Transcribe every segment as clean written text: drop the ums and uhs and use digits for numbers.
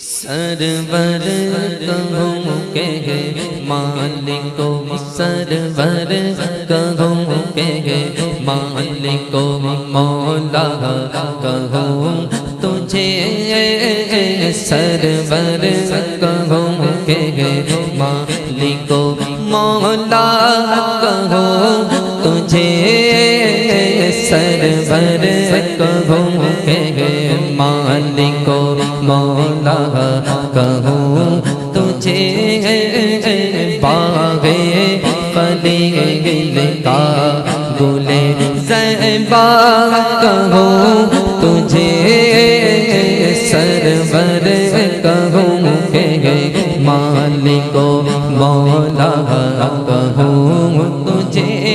سرور کہوں کہ مالک و سرور کہوں کہ مالک و مولا کہوں تجھے سرور کہوں کہ مالک و مولا کہوں تجھے سرور کہوں کہ مالک و مولا کہوں تجھے باغ فلیل کا گل زیبا کہوں تجھے سرور کہوں کہ مالک و مولا کہوں تجھے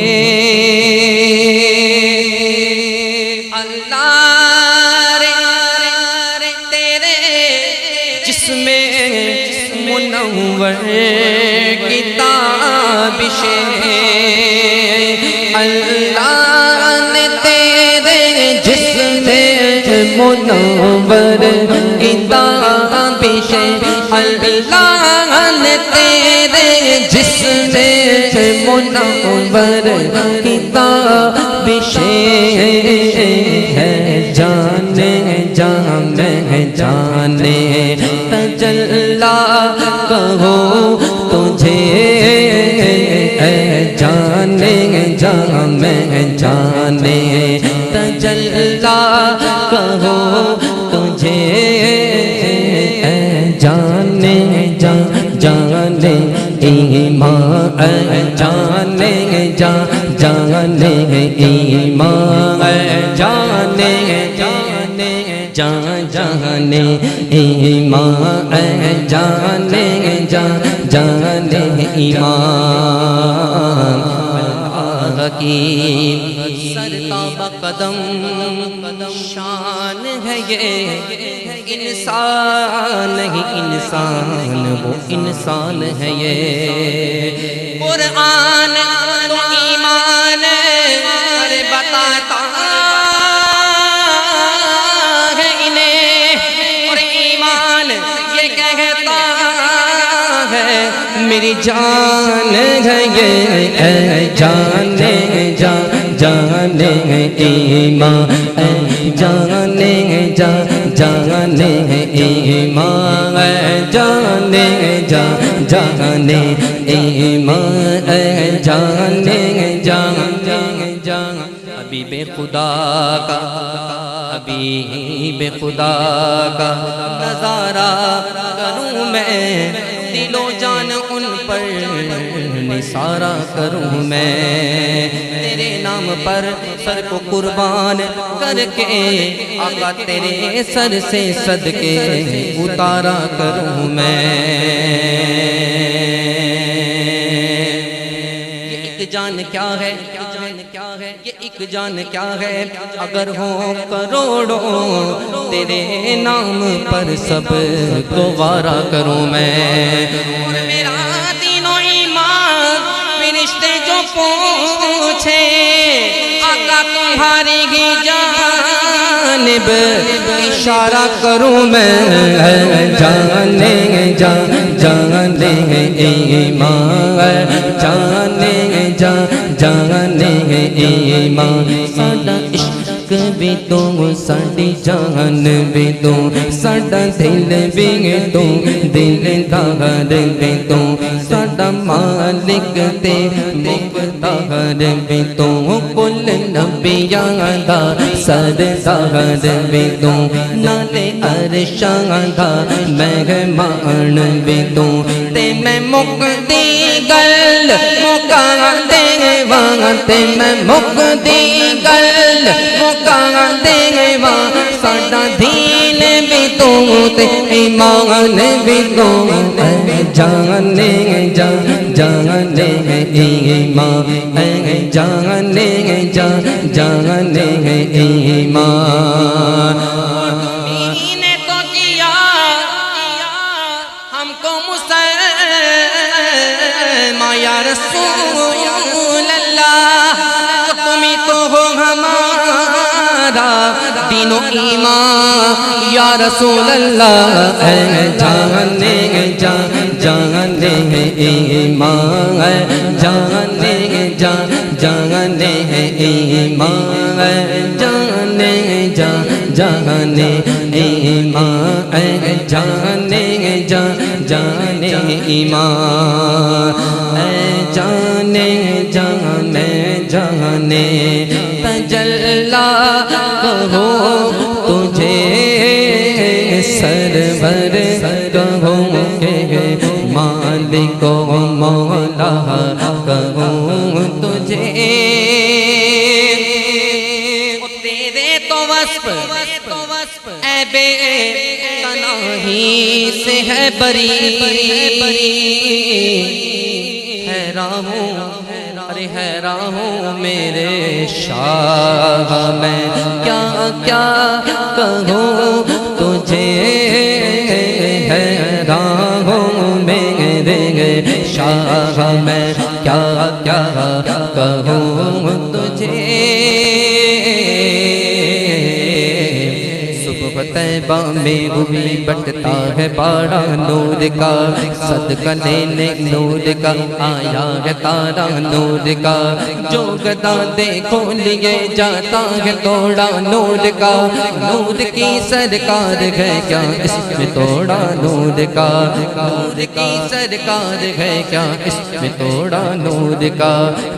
منور کتابش اللہ نے تیرے جسم منور کتابش اللہ نے تیرے جسم منور کتابش ہے جانے جانے جانے تجلا کہو تجھے جانے جانے جانے تجلا کہو تجھے جانے جانے ایمان جانے جانے ایمان جانے جانے ایمان جانے جانے ایمان حکیم سرتاب قدم شان ہے یہ انسان نہیں انسان وہ انسان ہے یہ قرآن تو ایمان بتاتا میری جان ہے یہ جانے جانے ایمان جانے جانے ایمان جانے جانے ایمان جانے حبیب خدا کا حبیب خدا کا نظارہ کروں میں دل و جان ان پر نثارا کروں میں تیرے نام پر سر کو قربان کر کے آقا تیرے سر سے صدقے اتارا کروں میں یہ ایک جان کیا ہے یہ ایک جان کیا ہے اگر ہو کروڑوں تیرے نام پر سب کو وارا کروں میں میرا تینوں ایمان فرشتے جو پوچھے آقا تمہاری ہی جانب اشارہ کروں میں جانے جانے ایمان جانے جانے ایمان ساڈا عشق بھی تو ساڈی جان بھی تو ساڈا دل بھی تو دل دار بھی تو ساڈا مالک تے مختار بھی تو کل نبیاں دا سردار بھی تو نالے عرشاں دا مہمان بھی تو تے میں مکدی گل مکا دے تے میں مکدی گل مکا دے ساڈا دین بھی تو تے ایمان بھی تو جانے جانے ایمان جانے جانے ایمان نے تو کیا ہم کو مسلمان یا رسول اللہ تمہیں تو ہو ہمارا تمہارا دین و ایمان یا رسول اللہ اے جانے جانے ایمان جانے جانے ایمان جانے جانے ایمان جانے جانے ایمان جانے جانے جانے تجلا کہو تجھے سرور کہوں کہ مالک و مولا کہوں تجھے تیرے تو وصف اے بے تنہی سے ہے بری حیران ہوں ارے حیران ہوں میرے شاہ میں کیا کیا کہوں تجھے حیران ہوں میرے شاہ میں کیا کیا کہوں تجھے طیبہ میں ہوئی بٹتا ہے بارہ نور کا صدقہ لینے نور کا آیا ہے تارا نور کا جو گدا دیکھو لیے جاتا ہے توڑا نور کا نور کی سرکار ہے کیا اس میں توڑا نور کا نور کی سرکار ہے کیا اس میں توڑا نور کا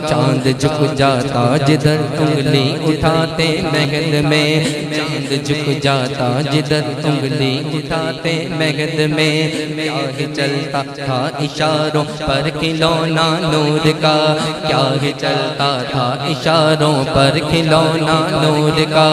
چاند جھک جاتا جدھر انگلی اٹھاتے محل میں چاند جھک جاتا جدھر انگلی اٹھاتے مہد میں کیا ہی چلتا تھا اشاروں پر کھلونا نور کا کیا ہی چلتا تھا اشاروں پر کھلونا نور کا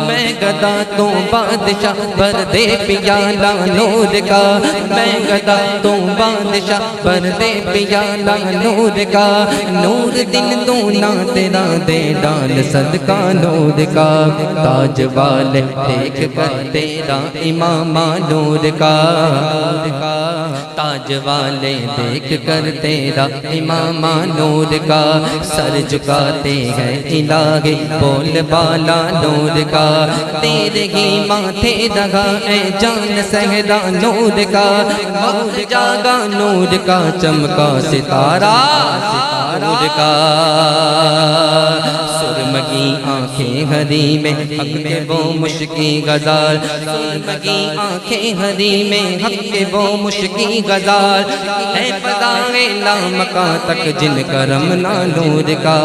میں گدا تو بادشاہ پر دے پیالہ نور کا میں گدا تو بادشاہ پر دے پیالہ نور کا نور دل دونا تیرا دے ڈال صدقہ نور کا تاج والے دیکھ کر تیرا امام نور کا تاج والے دیکھ کر تیرا امام نور کا سر جھکاتے ہیں الہی بول بالا نور کا تیرے ہی ماتھے رہا اے جان صحرا نور کا وقت جاگا نور کا چمکا ستارہ نور کا سرمگی آنکھیں ہری میں حق کے وہ مشکی غزال سرمگی آنکھیں ہری میں حق کے وہ مشکی غزال ہے فضائے لامکاں تک جن کرم نا نور کا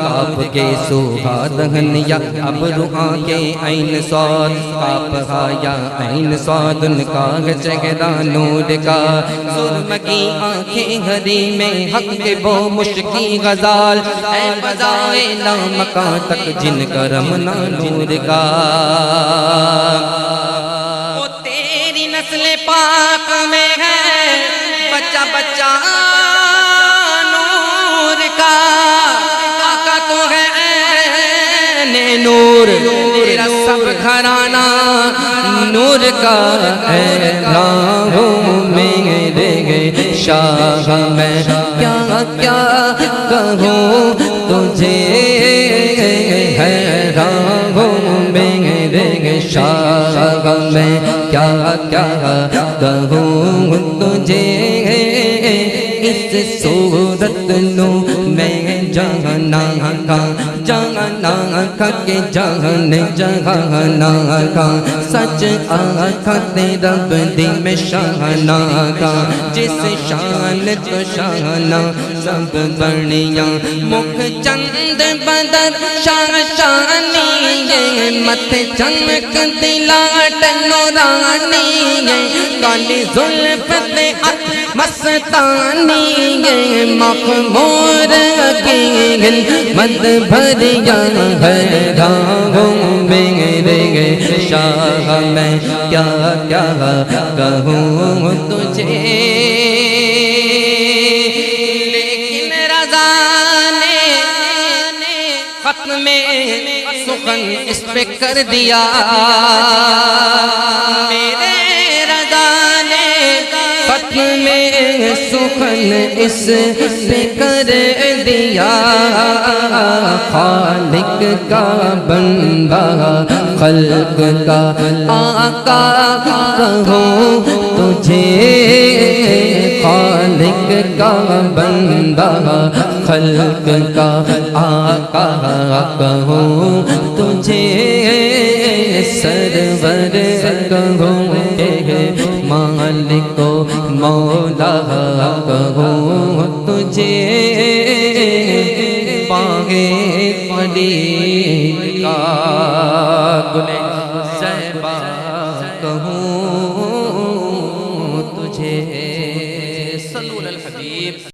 آپ کے سوہا دہن یا ابرو آنکھیں عین سواد آپ یا عین سواد ان کا چہرہ نور کا سرمگی آنکھیں ہری میں حق کے وہ مشکی غزال ہے فضائے لامکاں تک جن کرم نا نور کا وہ تیری نسل پاک میں ہے بچہ بچہ نور کا آقا تو ہے نور تیرا سب گھرانہ نور کا ہے راہوں میرے شاہ میں کیا کیا کہوں تجھے حیران ہوں میرے شاہ میں کیا کیا کہوں تجھے اس صورت نو میں جہانا کا کہ جہانا کا سچ آقا تیرا بدی میں شاہنا کا جس شان تو شاہنا سب بڑیاں مکھ چند بدر شانی مت چمک دلاٹ نورانی کالی زلف مستانی مخمور کی مد بھریا ہے راہوں میرے شاہ میں کیا کیا کہوں تجھے لیکن رضا نے ختم سخن اس پہ کر دیا میرے رضا نے ختم میں سخن اس پہ کر دیا خالق کا بندہ خلق کا آقا کہوں تجھے خالق کا بندہ خلق کا آقا کہوں تجھے سرور کہوں کہ مالک و مولا کہوں تجھے باغ علی